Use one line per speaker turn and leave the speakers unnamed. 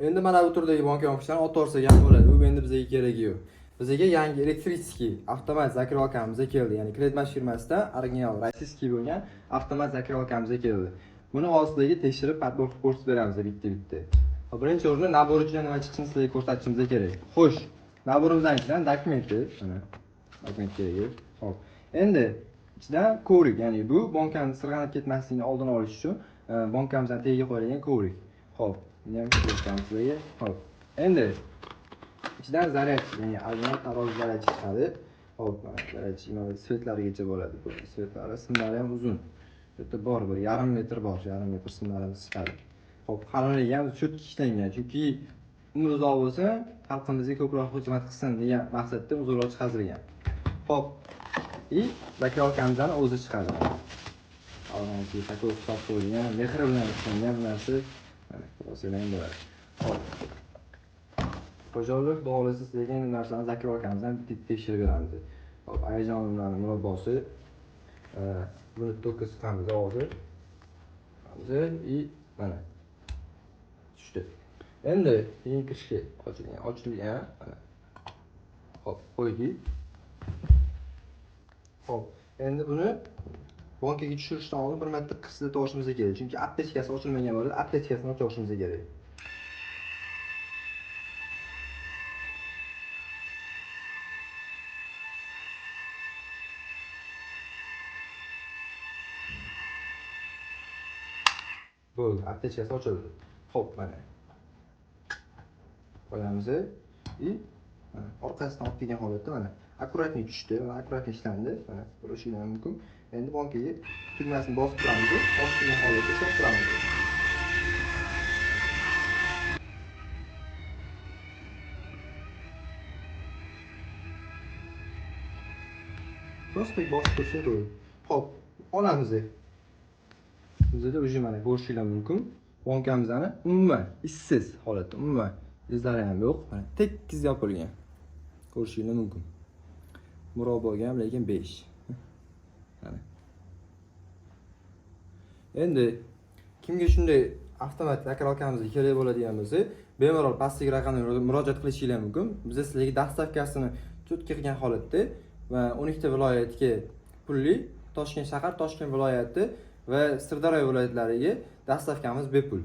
Endi mana bu turdagi banka yopqichlarni olib olsak ham bo'ladi. U endi bizga keragi yo'q. Bizga yangi elektriskiy avtomat zakrovalkamiz keldi. Ya'ni Kredmash firmasidan original rossiyskiy bo'lgan avtomat zakrovalkamiz keldi. Buni ostiga tekshirib podbor ko'rsatib beramiz bitta-bitta. Birinchi o'rinda nabor ichidan nima chiqishini sizlarga ko'rsatishimiz kerak. Xo'sh, naborimizdan ichidan dokumenti, mana dokument kerak. Xo'p. Endi ichidan kovrik, ya'ni bu bankani sirg'anib ketmasligini oldini olish uchun bankamizdan tagiga qo'yilgan kovrik. Xo'p, buni ham ko'rsatamiz sizlarga. Xo'p. Endi ichidan zaryadchi, ya'ni albatta tarozi zaryadchi chiqadi. Xo'p, zaryadchi mana svetlarigacha bo'ladi. Bu svetlari simlari ham uzun. Bu yerda bor, bir yarim metr bor, yarim metr simlarimiz chiqadi. Xo'p, qalinligi ham cho'tki ishlangan, chunki umri uzoq bo'lsa, xalqimizga ko'proq xizmat qilsin degan maqsadda uzunroq chiqarilgan. Xo'p, zakrovalkamizdan o'zi chiqadi. Albatta, takoq hisob qo'yilgan, mehr bilan ishlangan narsa mana ko'rsatilgan bo'ladi. Xo'p. Xo'jalik bog'lasiz degan narsani zakrovalkamizdan tekshirib beramiz. Xo'p, ayajon bilan murabbosi buni tokka chiqamiz hozir. Mana tushdi. Endi keyin kirishga ochilgan mana. Xo'p, qo'ydik. Xo'p, endi buni bankaga tushirishdan oldin bir marta qislatib olishimiz kerak. Chunki aptechkasi ochilmagan bo'ladi, aptechkasini ochib olishimiz kerak. Bo'ldi, aptechkasi ochildi. Xo'p, mana. Qo'yamiz. Mana orqasidan olib kelgan holatda mana akkuratni tushdi, mana akkuratni ishlandi. Mana ko'rishingiz mumkin. Endi bankaga tugmasini bosib turamiz, bosib turgan holatda solib turamiz. Prosta bosib tursak bo'ldi. Xo'p, olamiz. Bizda уже mana ko'rishingiz mumkin. Bankamizani umuman ishsiz holatda, umuman izlari ham yo'q. Mana tekis yopilgan. Ko'rishingiz mumkin. Murabboga ham lekin 5. Mana. Endi kimga shunday avtomat zakrovalkamizga kerak bo'ladigan bo'lsa, bemalol pastdagi raqamga murojaat qilishingiz mumkin. Biz sizlarga dastavkasini cho'tka qilgan holatda va 12 ta viloyatga pulli, Toshkent shahar, Toshkent viloyati va Sirdaryo viloyatlariga dastavkamiz bepul.